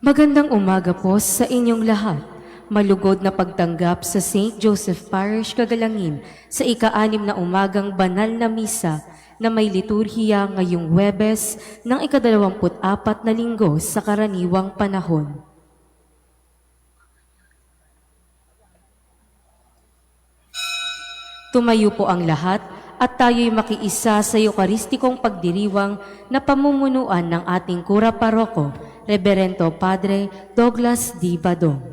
Magandang umaga po sa inyong lahat. Malugod na pagtanggap sa St. Joseph Parish, Kagalangin sa ika-6 na umagang banal na misa na may liturhiya ngayong Huwebes ng ika-24 na linggo sa karaniwang panahon. Tumayo po ang lahat at tayo'y makiisa sa Eukaristikong pagdiriwang na pamumunuan ng ating Kura Paroko, Reverendo Padre Douglas D. Badong.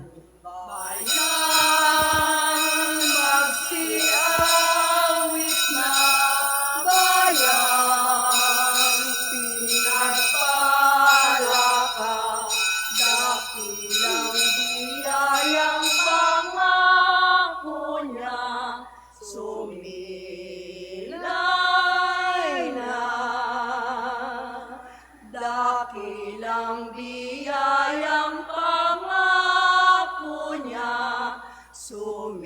Dakilang biyayang pangako niya, sumilay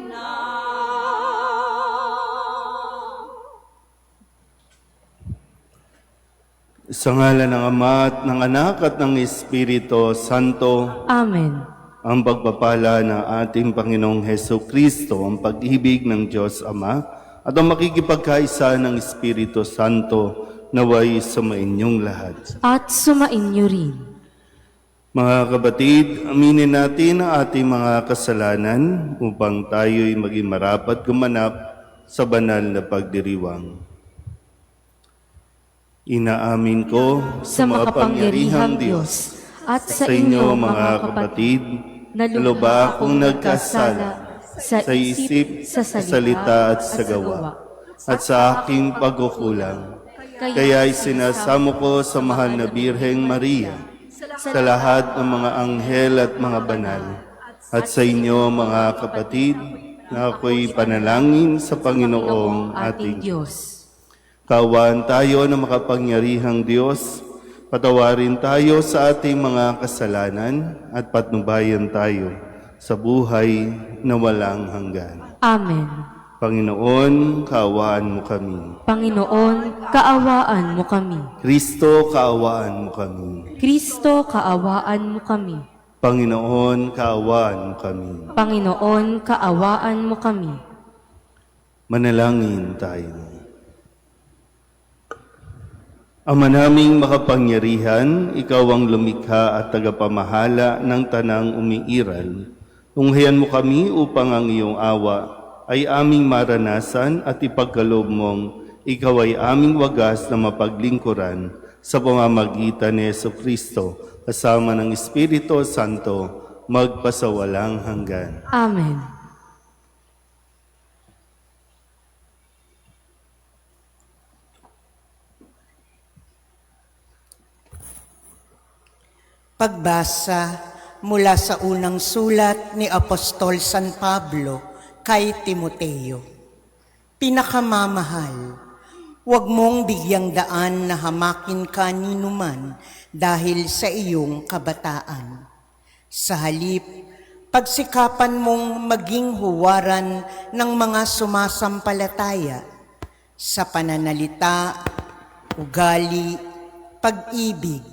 na. Sa ngalan ng Ama at ng Anak at ng Espiritu Santo, Amen. ang pagpapala ng ating Panginoong Heso Kristo, ang pag-ibig ng Diyos Ama, at ang makikipagkaisa ng Espiritu Santo naway sumainyong lahat. At sumainyo rin. Mga kapatid, aminin natin ang ating mga kasalanan upang tayo'y maging marapat gumanap sa banal na pagdiriwang. Inaamin ko Sa makapangyarihang Diyos at sa inyo mga kapatid, na lubha akong nagkasala sa isip, sa salita at sa gawa, at sa aking pagkukulang. Kaya'y sinasamo ko sa mahal na Birheng Maria, sa lahat ng mga anghel at mga banal, at sa inyo mga kapatid, na ako'y panalangin sa Panginoong ating Diyos. Kaawaan tayo ng makapangyarihang Diyos, patawarin tayo sa ating mga kasalanan at patnubayan tayo sa buhay na walang hanggan. Amen. Panginoon, kaawaan mo kami. Panginoon, kaawaan mo kami. Kristo, kaawaan mo kami. Kristo, kaawaan mo kami. Panginoon, kaawaan mo kami. Panginoon, kaawaan mo kami. Manalangin tayo. Ama naming makapangyarihan, ikaw ang lumikha at tagapamahala ng tanang umiiral. Tunghayan mo kami upang ang iyong awa ay aming maranasan at ipagkaloob mong ikaw ay aming wagas na mapaglingkuran sa pamamagitan ni Jesucristo kasama ng Espiritu Santo magpasawalang hanggan. Amen. Pagbasa mula sa unang sulat ni Apostol San Pablo kay Timoteo. Pinakamamahal, huwag mong bigyang daan na hamakin ka ninuman dahil sa iyong kabataan. Sa halip, pagsikapan mong maging huwaran ng mga sumasampalataya sa pananalita, ugali, pag-ibig,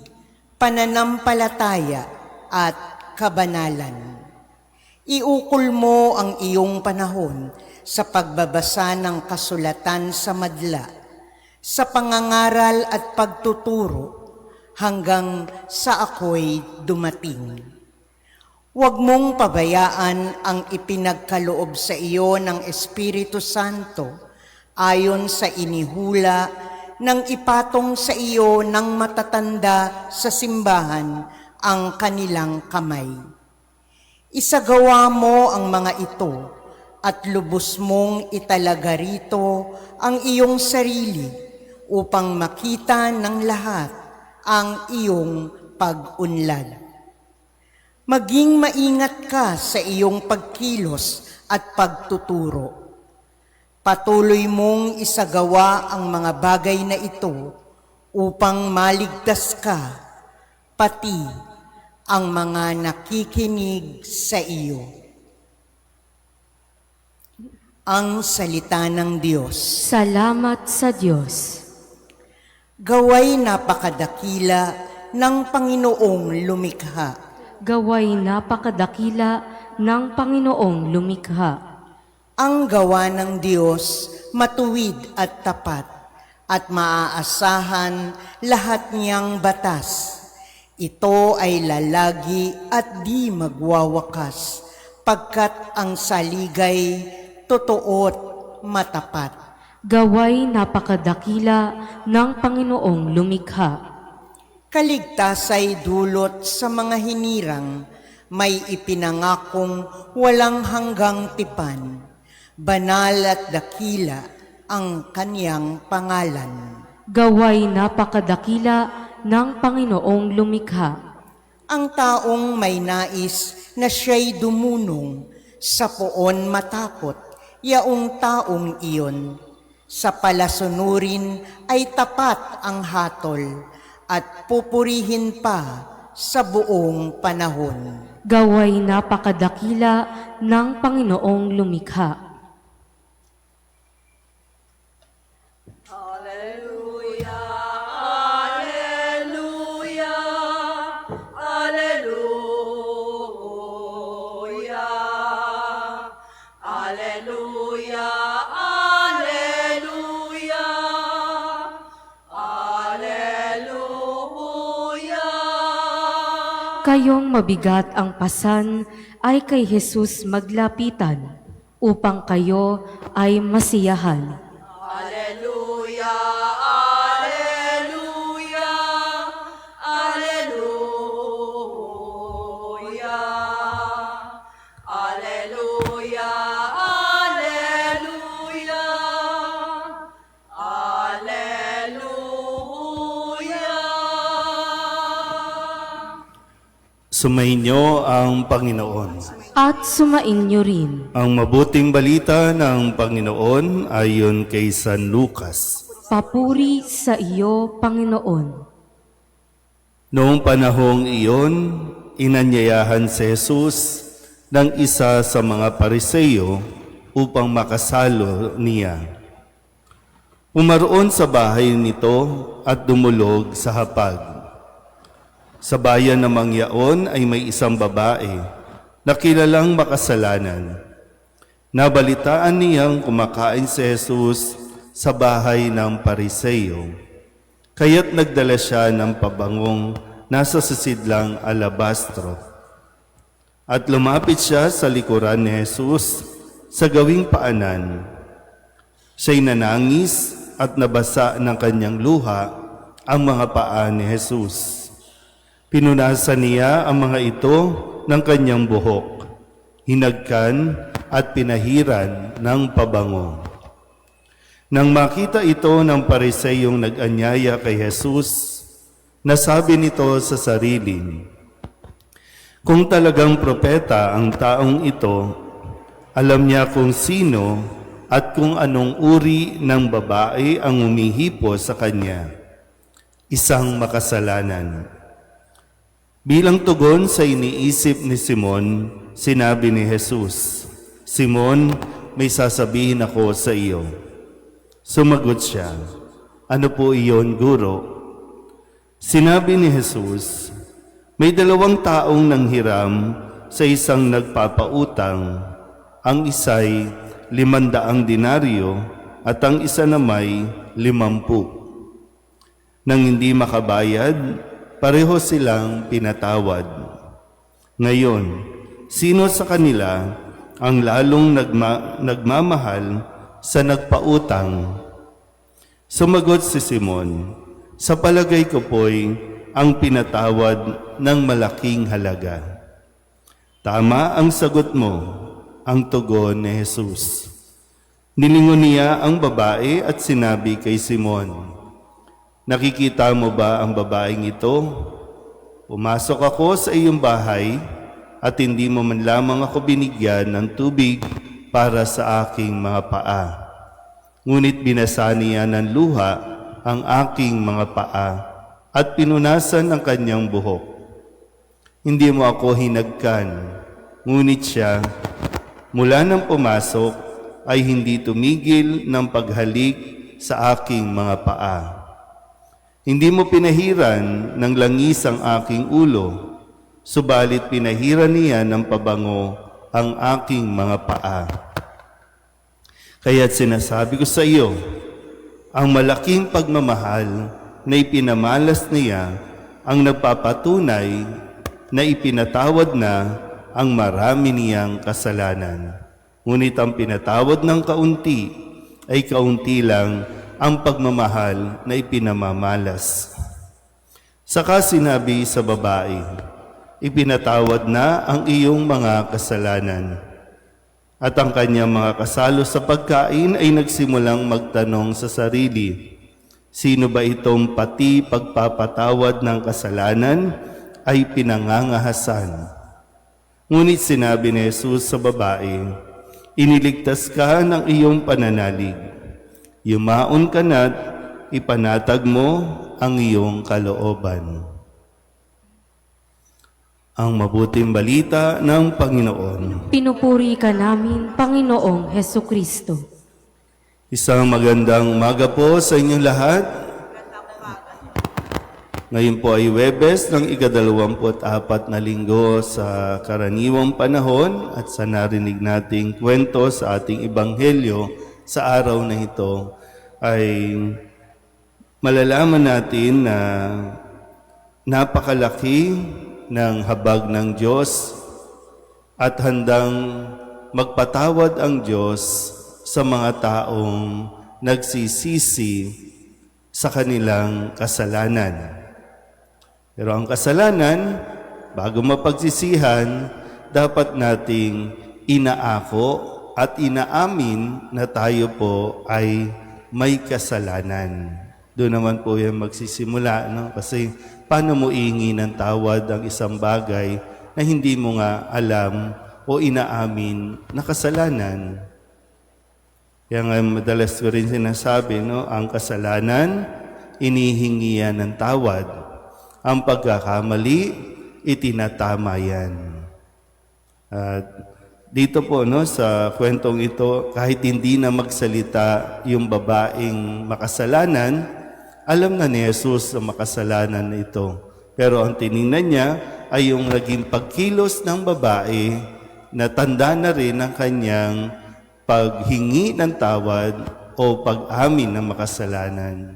pananampalataya at kabanalan. Iukol mo ang iyong panahon sa pagbabasa ng kasulatan sa madla, sa pangangaral at pagtuturo hanggang sa ako'y dumating. Huwag mong pabayaan ang ipinagkaloob sa iyo ng Espiritu Santo ayon sa inihula nang ipatong sa iyo ng matatanda sa simbahan ang kanilang kamay. Isagawa mo ang mga ito at lubos mong italaga rito ang iyong sarili upang makita ng lahat ang iyong pag-unlad. Maging maingat ka sa iyong pagkilos at pagtuturo. Patuloy mong isagawa ang mga bagay na ito upang maligtas ka, pati ang mga nakikinig sa iyo. Ang salita ng Diyos. Salamat sa Diyos. Gaway napakadakila ng Panginoong lumikha. Gaway napakadakila ng Panginoong lumikha. Ang gawa ng Diyos matuwid at tapat, at maaasahan lahat niyang batas. Ito ay lalagi at di magwawakas, pagkat ang saligay totoo't matapat. Gaway napakadakila ng Panginoong lumikha. Kaligtasay dulot sa mga hinirang, may ipinangakong walang hanggang tipan. Banal at dakila ang kaniyang pangalan. Gaway napakadakila ng Panginoong lumikha. Ang taong may nais na siya'y dumunong, sa poon matakot, yaong taong iyon. Sa palasunurin ay tapat ang hatol, at pupurihin pa sa buong panahon. Gaway napakadakila ng Panginoong lumikha. Alleluia, Alleluia, Alleluia, Alleluia, Alleluia, Alleluia. Kayong mabigat ang pasan ay kay Jesus maglapitan, upang kayo ay masiyahan. Alleluia, Alleluia, Alleluia, Alleluia, Alleluia, Alleluia. Sumainyo ang Panginoon. At sumainyo rin. Ang mabuting balita ng Panginoon ayon kay San Lucas. Papuri sa iyo, Panginoon. Noong panahong iyon, inanyayahan si Jesus ng isa sa mga Pariseyo upang makasalo niya. Umaroon sa bahay nito at dumulog sa hapag. Sa bayan ng Mangyaon ay may isang babae na kilalang makasalanan. Nabalitaan niyang kumakain si Jesus sa bahay ng Pariseyo, kaya't nagdala siya ng pabangong nasa sisidlang alabastro. At lumapit siya sa likuran ni Jesus sa gawing paanan. Siya'y nanangis at nabasa ng kanyang luha ang mga paa ni Jesus. Pinunasan niya ang mga ito ng kanyang buhok, hinagkan at pinahiran ng pabango. Nang makita ito ng Pariseyong nag-anyaya kay Jesus, nasabi nito sa sarili, kung talagang propeta ang taong ito, alam niya kung sino at kung anong uri ng babae ang umihipo sa kanya, isang makasalanan. Bilang tugon sa iniisip ni Simon, sinabi ni Jesus, Simon, may sasabihin ako sa iyo. Sumagot siya, ano po iyon, Guro? Sinabi ni Jesus, may dalawang taong nanghiram sa isang nagpapautang. Ang isa'y 500 denaryo at ang isa na may 50. Nang hindi makabayad, pareho silang pinatawad. Ngayon, sino sa kanila ang lalong nagmamahal sa nagpautang? Sumagot si Simon, sa palagay ko po'y ang pinatawad ng malaking halaga. Tama ang sagot mo, ang tugon ni Jesus. Nilingon niya ang babae at sinabi kay Simon, nakikita mo ba ang babaeng ito? Pumasok ako sa iyong bahay at hindi mo man lamang ako binigyan ng tubig para sa aking mga paa. Ngunit binasa niya ng luha ang aking mga paa at pinunasan ang kanyang buhok. Hindi mo ako hinagkan, ngunit siya, mula nang pumasok, ay hindi tumigil ng paghalik sa aking mga paa. Hindi mo pinahiran ng langis ang aking ulo, subalit pinahiran niya ng pabango ang aking mga paa. Kaya't sinasabi ko sa iyo, ang malaking pagmamahal na ipinamalas niya ang nagpapatunay na ipinatawad na ang marami niyang kasalanan. Ngunit ang pinatawad ng kaunti ay kaunti lang ang pagmamahal na ipinamamalas. Saka sinabi sa babae, ipinatawad na ang iyong mga kasalanan. At ang kanyang mga kasalo sa pagkain ay nagsimulang magtanong sa sarili, sino ba itong pati pagpapatawad ng kasalanan ay pinangangahasan? Ngunit sinabi ni Jesus sa babae, iniligtas ka ng iyong pananalig. Yumaon ka na't ipanatag mo ang iyong kalooban. Ang mabuting balita ng Panginoon. Pinupuri ka namin, Panginoong Heso Kristo. Isang magandang umaga po sa inyong lahat. Ngayon po ay Huwebes ng ika-24 na linggo sa karaniwang panahon at sa narinig nating kwento sa ating Ebanghelyo sa araw na ito ay malalaman natin na napakalaki ng habag ng Diyos at handang magpatawad ang Diyos sa mga taong nagsisisi sa kanilang kasalanan. Pero ang kasalanan, bago mapagsisihan, dapat nating inaako at inaamin na tayo po ay may kasalanan. Doon naman po yan magsisimula, no? Kasi paano mo ihingi ng tawad ang isang bagay na hindi mo nga alam o inaamin na kasalanan? Kaya nga madalas ko rin sinasabi, no? Ang kasalanan, inihingi yan ng tawad. Ang pagkakamali, itinatama yan. At dito po, no, sa kwentong ito, kahit hindi na magsalita yung babaeng makasalanan, alam na ni Jesus ang makasalanan na ito. Pero ang tiningnan niya ay yung naging pagkilos ng babae na tanda na rin ang kanyang paghingi ng tawad o pag-amin ng makasalanan.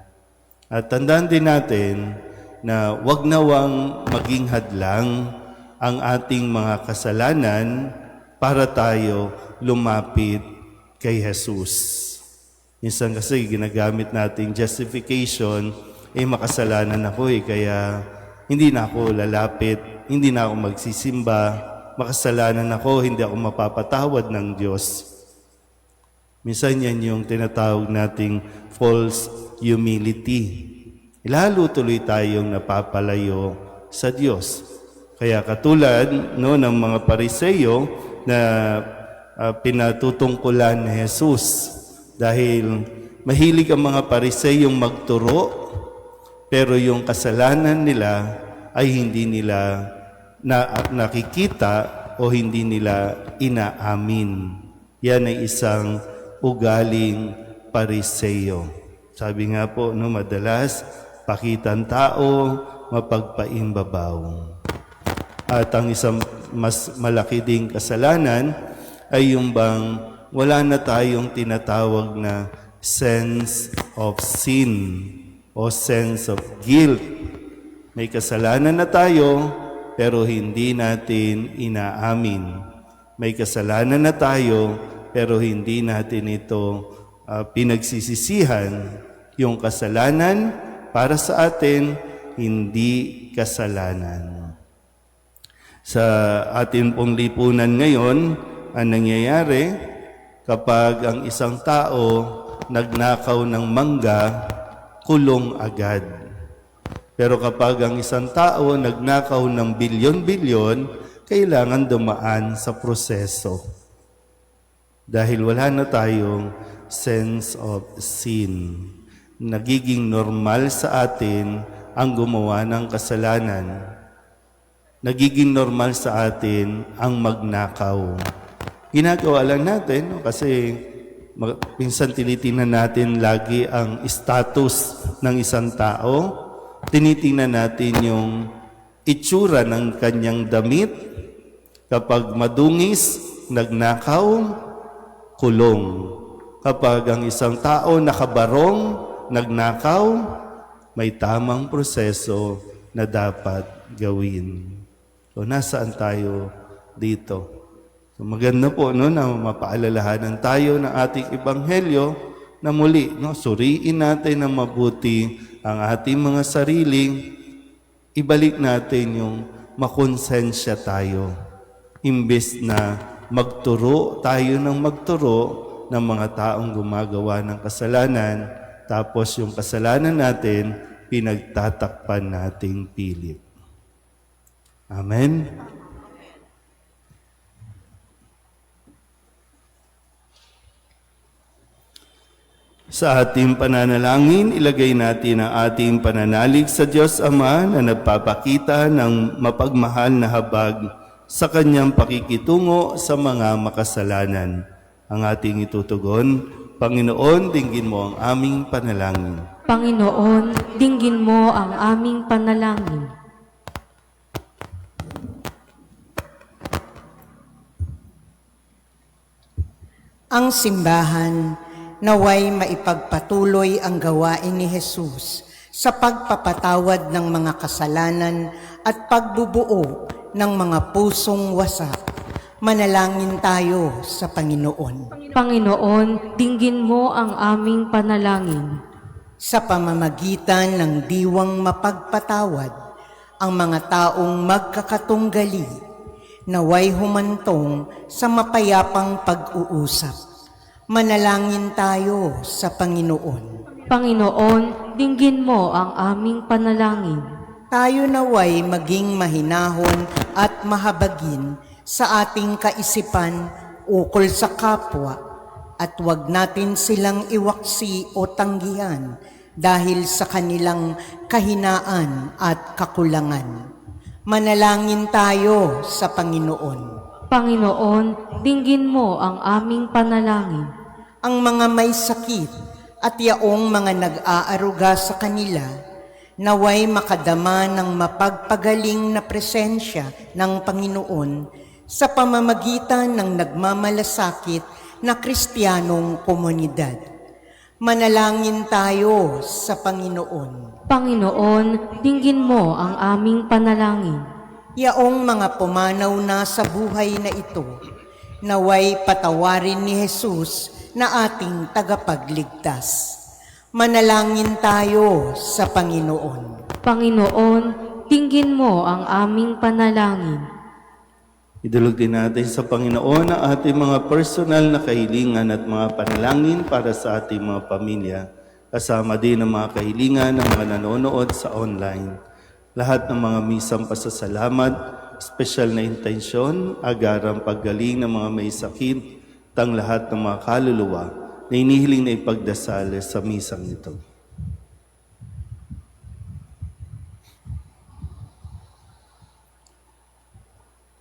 At tandaan din natin na wag nawang maging hadlang ang ating mga kasalanan para tayo lumapit kay Jesus. Minsan kasi ginagamit nating justification, makasalanan ako kaya hindi na ako lalapit, hindi na ako magsisimba, makasalanan ako, hindi ako mapapatawad ng Diyos. Minsan yan yung tinatawag nating false humility. Lalo tuloy tayong napapalayo sa Diyos. Kaya katulad no, ng mga Pariseyo na pinatutungkulan ni Jesus. Dahil mahilig ang mga Pariseyong magturo, pero yung kasalanan nila ay hindi nila nakikita o hindi nila inaamin. Yan ay isang ugaling Pariseyo. Sabi nga po, no, madalas, pakitang tao, mapagpaimbabaw. At ang isang mas malaki ding kasalanan ay yung bang wala na tayong tinatawag na sense of sin o sense of guilt. May kasalanan na tayo, pero hindi natin inaamin. May kasalanan na tayo, pero hindi natin ito pinagsisisihan. Yung kasalanan, para sa atin, hindi kasalanan. Sa atin pong lipunan ngayon, ang nangyayari, kapag ang isang tao nagnakaw ng mangga, kulong agad. Pero kapag ang isang tao nagnakaw ng bilyon-bilyon, kailangan dumaan sa proseso. Dahil wala na tayong sense of sin. Nagiging normal sa atin ang gumawa ng kasalanan. Nagiging normal sa atin ang magnakaw. Ginagawa lang natin, no? Kasi minsan tinitingnan natin lagi ang status ng isang tao. tinitingnan natin yung itsura ng kanyang damit. Kapag madungis, nagnakaw, kulong. Kapag ang isang tao nakabarong, nagnakaw, may tamang proseso na dapat gawin. So, nasaan tayo dito? So, maganda po no, na mapaalalahanan tayo ng ating ebanghelyo na muli, no, suriin natin ng mabuti ang ating mga sarili, ibalik natin yung makonsensya tayo. Imbes na magturo tayo ng magturo ng mga taong gumagawa ng kasalanan, tapos yung kasalanan natin, pinagtatakpan nating pilit. Amen? Sa ating pananalangin, ilagay natin ang ating pananalig sa Diyos Ama na nagpapakita ng mapagmahal na habag sa kanyang pakikitungo sa mga makasalanan. Ang ating itutugon, Panginoon, dinggin mo ang aming panalangin. Panginoon, dinggin mo ang aming panalangin. Ang simbahan naway maipagpatuloy ang gawain ni Jesus sa pagpapatawad ng mga kasalanan at pagbubuo ng mga pusong wasak. Manalangin tayo sa Panginoon. Panginoon, dinggin mo ang aming panalangin. Sa pamamagitan ng diwang mapagpatawad, ang mga taong magkakatunggali, naway humantong sa mapayapang pag-uusap. Manalangin tayo sa Panginoon. Panginoon, dinggin mo ang aming panalangin. Tayo naway maging mahinahon at mahabagin sa ating kaisipan ukol sa kapwa at huwag natin silang iwaksi o tanggihan dahil sa kanilang kahinaan at kakulangan. Manalangin tayo sa Panginoon. Panginoon, dinggin mo ang aming panalangin. Ang mga may sakit at yaong mga nag-aaruga sa kanila, naway makadama ng mapagpagaling na presensya ng Panginoon sa pamamagitan ng nagmamalasakit na Kristiyanong komunidad. Manalangin tayo sa Panginoon. Panginoon, dinggin mo ang aming panalangin. Yaong mga pumanaw na sa buhay na ito, naway patawarin ni Jesus na ating tagapagligtas. Manalangin tayo sa Panginoon. Panginoon, dinggin mo ang aming panalangin. Idulog din natin sa Panginoon ang ating mga personal na kahilingan at mga panalangin para sa ating mga pamilya, kasama din ang mga kahilingan ng mga nanonood sa online. Lahat ng mga misang pasasalamat, espesyal na intensyon, agarang paggaling ng mga may sakit, tang lahat ng mga kaluluwa na inihiling na ipagdasal sa misang ito.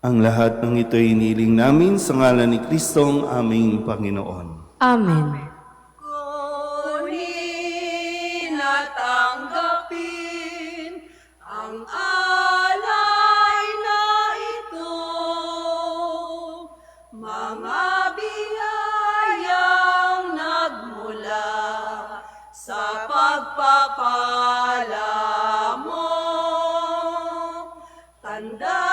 Ang lahat ng ito ay inihiling namin sa ngalan ni Kristong aming Panginoon. Amen. Kunin at tanggapin ang alay na ito, mga biyayang nagmula sa pagpapala mo. Tanda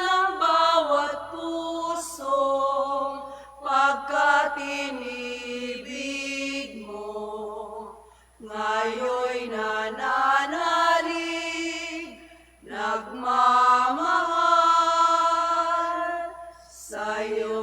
ng bawat pusong pagkatinibig mo, ngayon'y nananalig, nagmamahal sa'yo.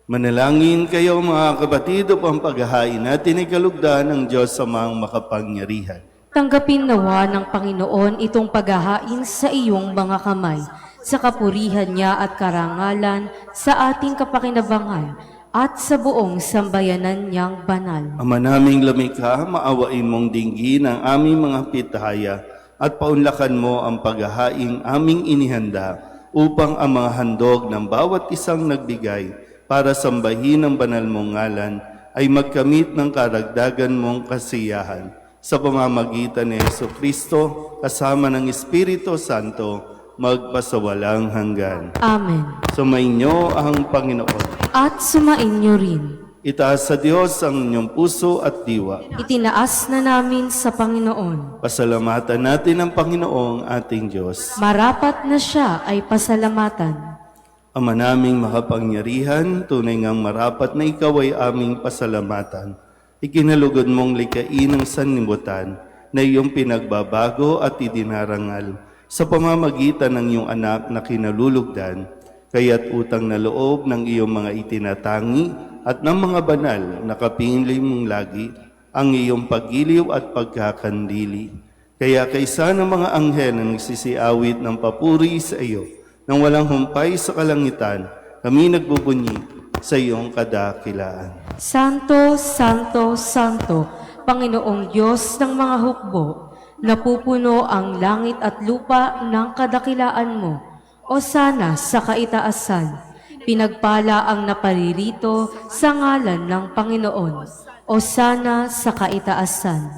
Manalangin kayo mga kapatid upang paghahain natin ay kalugdan ng Diyos sa mga makapangyarihan. Tanggapin nawa ng Panginoon itong paghahain sa iyong mga kamay, sa kapurihan niya at karangalan, sa ating kapakinabangan, at sa buong sambayanan niyang banal. Ama naming lumikha, maawain mong dinggin ang aming mga pitahaya at paunlakan mo ang paghahaing aming inihanda upang ang mga handog ng bawat isang nagbigay para sambahin ang banal mong ngalan ay magkamit ng karagdagan mong kasiyahan sa pamamagitan ni Jesucristo kasama ng Espiritu Santo magpasawalang hanggan. Amen. Sumainyo ang Panginoon. At sumainyo rin. Itaas sa Diyos ang inyong puso at diwa. Itinaas na namin sa Panginoon. Pasalamatan natin ang Panginoong ating Diyos. Marapat na siya ay pasalamatan. Ama naming makapangyarihan, tunay ngang marapat na ikaw ay aming pasalamatan. Ikinalugod mong likain ng sanlibutan na iyong pinagbabago at idinarangal sa pamamagitan ng iyong anak na kinalulugdan, kaya't utang na loob ng iyong mga itinatangi at ng mga banal na kapinili mong lagi ang iyong paggiliw at pagkakandili. Kaya kaysa ng mga anghel na nagsisiawit ng papuri sa iyo, nang walang humpay sa kalangitan, kami nagbubunyi sa iyong kadakilaan. Santo, Santo, Santo, Panginoong Diyos ng mga hukbo, napupuno ang langit at lupa ng kadakilaan mo. O sana sa kaitaasan, pinagpala ang naparirito sa ngalan ng Panginoon. O sana sa kaitaasan.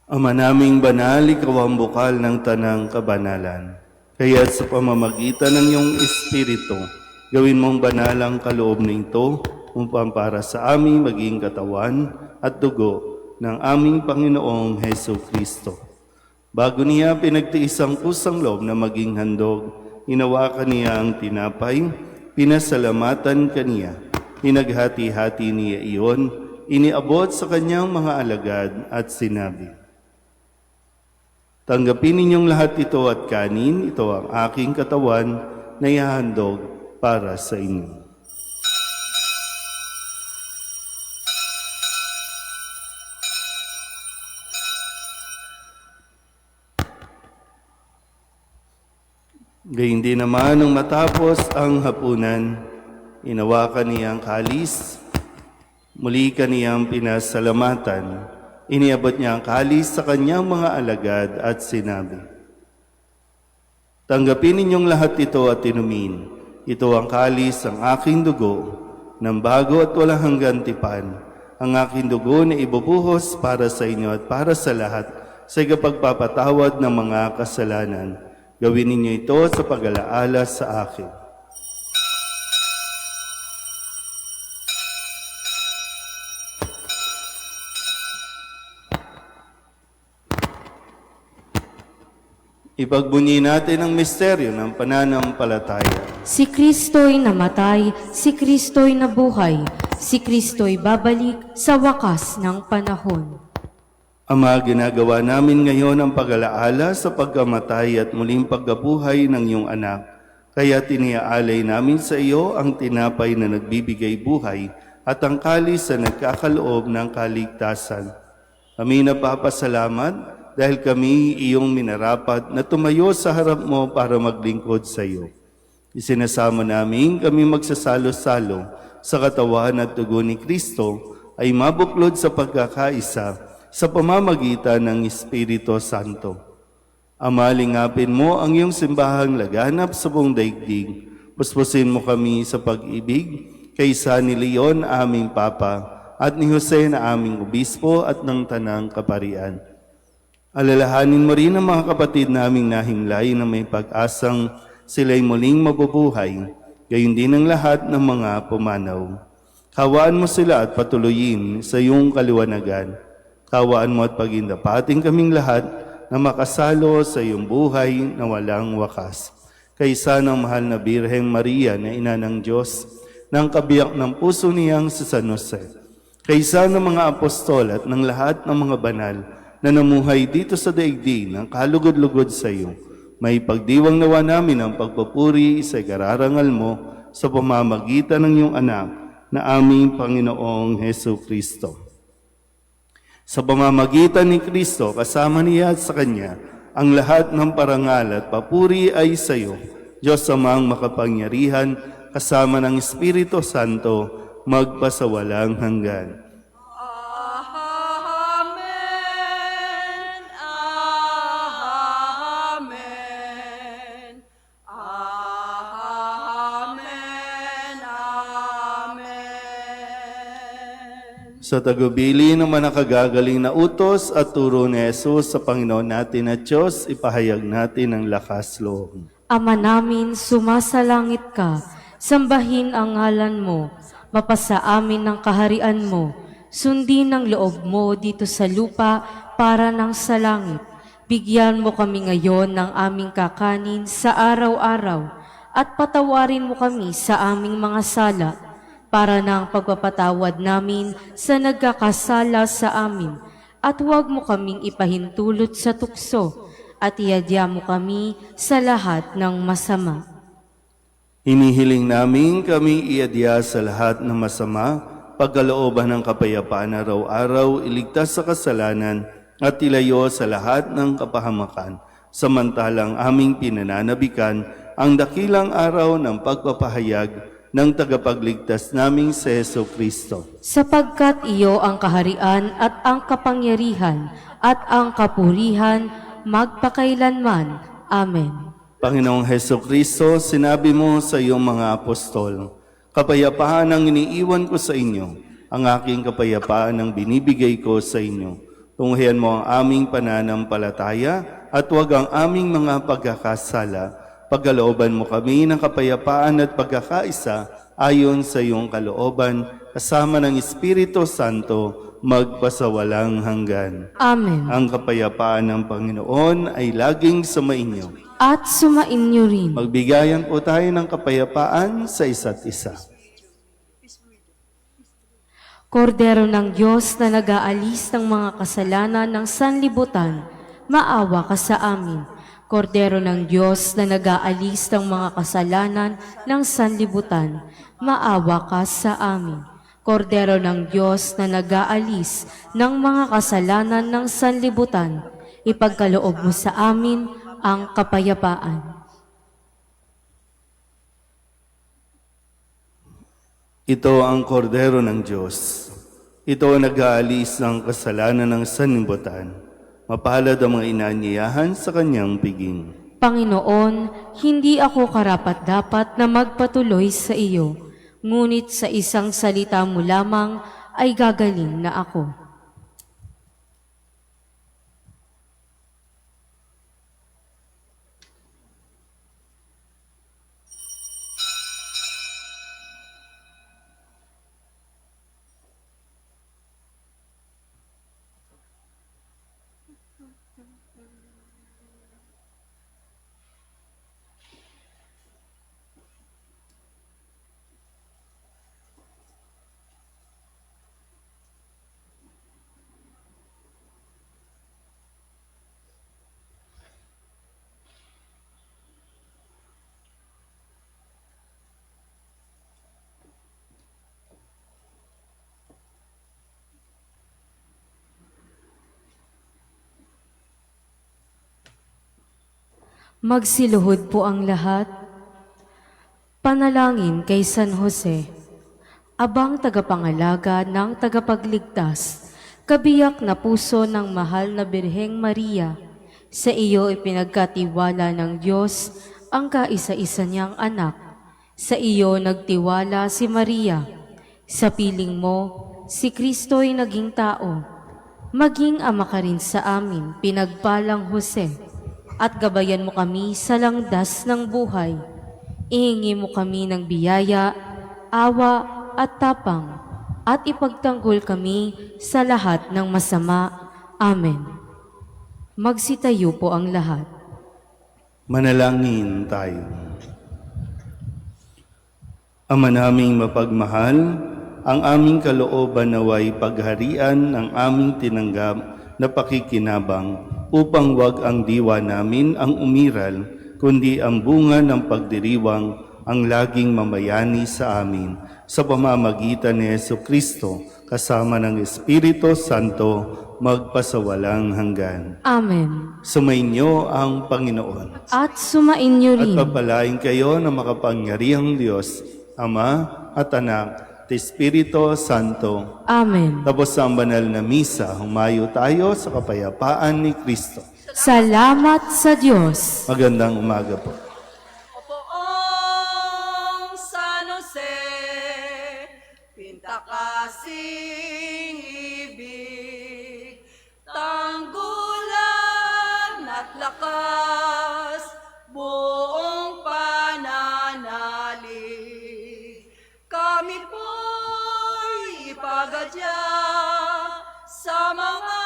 Ama naming banal, ikaw ang bukal ng tanang kabanalan. Kaya sa pamamagitan ng iyong Espiritu, gawin mong banal ang kaloob nito upang para sa aming maging katawan at dugo ng aming Panginoong Heso Kristo. Bago niya pinagtiis ang kusang loob na maging handog, hinawakan niya ang tinapay, pinasalamatan kaniya, hinaghati-hati niya iyon, iniabot sa kanyang mga alagad at sinabi, "Tanggapin ninyong lahat ito at kanin, ito ang aking katawan na ihahandog para sa inyo." Gayun din naman nung matapos ang hapunan, inawakan niya ang kalis, muli kaniyang pinasalamatan, iniabot niya ang kalis sa kanyang mga alagad at sinabi, "Tanggapin ninyong lahat ito at inumin. Ito ang kalis ng aking dugo, ng bago at walang hanggang tipan. Ang aking dugo na ibubuhos para sa inyo at para sa lahat sa ikapagpapatawad ng mga kasalanan. Gawin ninyo ito sa pag-alaala sa akin." Ipagbunyi natin ang misteryo ng pananampalataya. Si Kristo'y namatay, si Kristo'y nabuhay, si Kristo'y babalik sa wakas ng panahon. Ama, ginagawa namin ngayon ang pag-alaala sa pagkamatay at muling pagkabuhay ng iyong anak. Kaya tiniaalay namin sa iyo ang tinapay na nagbibigay buhay at ang kalis na nagkakaloob ng kaligtasan. Kami napapasalamat dahil kami iyong minarapat na tumayo sa harap mo para maglingkod sa iyo. Isinasama namin kami magsasalo-salo sa katawan at dugo ni Kristo ay mabuklod sa pagkakaisa sa pamamagitan ng Espiritu Santo. Ama, lingapin mo ang iyong simbahang laganap sa buong daigdig. Puspusin mo kami sa pag-ibig kaysa ni Leon, aming Papa, at ni Jose na aming Obispo at ng Tanang Kaparian. Alalahanin mo rin ang mga kapatid naming nahimlay na may pag-asang sila'y muling mabubuhay, gayon din ang lahat ng mga pumanaw. Kawaan mo sila at patuloyin sa iyong kaliwanagan. Kawaan mo at pagindapating kaming lahat na makasalo sa iyong buhay na walang wakas. Kaysa ng mahal na Birheng Maria na ina ng Diyos, ng kabiyak ng puso niyang si San Jose. Kaysa ng mga apostol at ng lahat ng mga banal na namuhay dito sa daigdig ng kalugod-lugod sa iyo, may pagdiwang nawa namin ang pagpupuri sa ikararangal mo sa pamamagitan ng iyong anak na aming Panginoong Heso Kristo. Sa pamamagitan ni Kristo, kasama niya at sa Kanya, ang lahat ng parangal at papuri ay sa iyo, Diyos Amang makapangyarihan, kasama ng Espiritu Santo, magpasawalang hanggan. Amen. Amen. Amen. Amen. Sa tagubili ng mga nakagagaling na utos at turo ni Jesus sa Panginoon natin at Diyos, ipahayag natin ang lakas loob. Ama namin, sumasalangit ka, sambahin ang ngalan mo, mapasa amin ng kaharian mo, sundin ang loob mo dito sa lupa para ng sa langit. Bigyan mo kami ngayon ng aming kakanin sa araw-araw at patawarin mo kami sa aming mga sala para ng pagpapatawad namin sa nagkakasala sa amin. At huwag mo kaming ipahintulot sa tukso at iadya mo kami sa lahat ng masama. Hinihiling namin kami iadya sa lahat ng masama, pagkalooban ng kapayapaan araw-araw, iligtas sa kasalanan at ilayo sa lahat ng kapahamakan. Samantalang aming pinananabikan ang dakilang araw ng pagpapahayag ng tagapagligtas naming si Heso Kristo. Sapagkat iyo ang kaharian at ang kapangyarihan at ang kapurihan magpakailanman. Amen. Panginoong Heso Kristo, sinabi mo sa iyong mga apostol, kapayapaan ang iniiwan ko sa inyo, ang aking kapayapaan ang binibigay ko sa inyo. Tunghayan mo ang aming pananampalataya at huwag ang aming mga pagkakasala. Pagkalooban mo kami ng kapayapaan at pagkakaisa ayon sa iyong kalooban, kasama ng Espiritu Santo, magpasawalang hanggan. Amen. Ang kapayapaan ng Panginoon ay laging sumainyo. At sumainyo rin. Magbigayan po tayo ng kapayapaan sa isa't isa. Kordero ng Diyos na nag-aalis ng mga kasalanan ng sanlibutan, maawa ka sa amin. Kordero ng Diyos na nag-aalis ng mga kasalanan ng sanlibutan, maawa ka sa amin. Kordero ng Diyos na nag-aalis ng mga kasalanan ng sanlibutan, ipagkaloob mo sa amin ang kapayapaan. Ito ang kordero ng Diyos. Ito ang nag-aalis ng kasalanan ng sanlibutan. Mapalad ang mga inanyayahan sa kanyang piging. Panginoon, hindi ako karapat-dapat na magpatuloy sa iyo, ngunit sa isang salita mo lamang ay gagaling na ako. Magsiluhod po ang lahat. Panalangin kay San Jose, abang tagapangalaga ng tagapagligtas, kabiyak na puso ng mahal na Birheng Maria. Sa iyo ipinagkatiwala ng Diyos ang kaisa-isa niyang anak. Sa iyo nagtiwala si Maria. Sa piling mo, si Kristo'y naging tao. Maging ama ka rin sa amin, pinagpalang Jose. At gabayan mo kami sa langdas ng buhay. Ihingi mo kami ng biyaya, awa at tapang, at ipagtanggol kami sa lahat ng masama. Amen. Magsitayo po ang lahat. Manalangin tayo. Ama naming mapagmahal, ang aming kalooban naway pagharian ng aming tinanggap na pakikinabang upang wag ang diwa namin ang umiral, kundi ang bunga ng pagdiriwang ang laging mamayani sa amin sa pamamagitan ni Heso Kristo kasama ng Espiritu Santo magpasawalang hanggan. Amen. Sumainyo ang Panginoon. At sumainyo At rin. pagpalain kayo ng makapangyarihang Diyos, Ama at Anak, at Espiritu Santo. Amen. Tapos ang banal na misa, humayo tayo sa kapayapaan ni Kristo. Salamat sa Diyos. Magandang umaga po. Opoong San Jose, pintakasing ibig, tanggulan at lakas, buong pananalig. Kami po'y ipagadya sa mga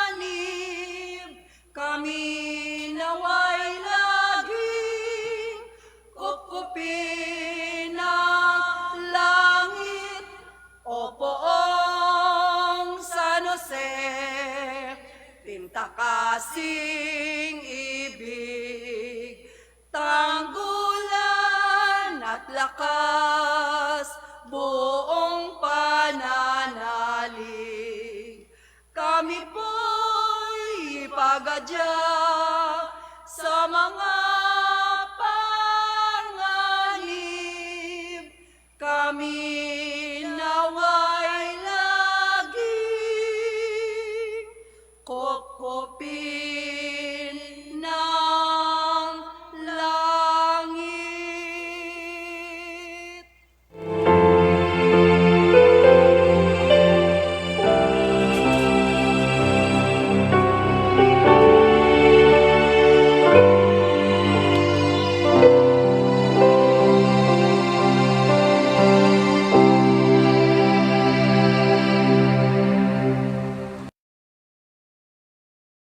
panganib. Kami naway laging kupkupin ng langit. O Poong San Jose, tinta kasing ibig, tanggulan at lakas, buong pananalig. Kami po'y pagadya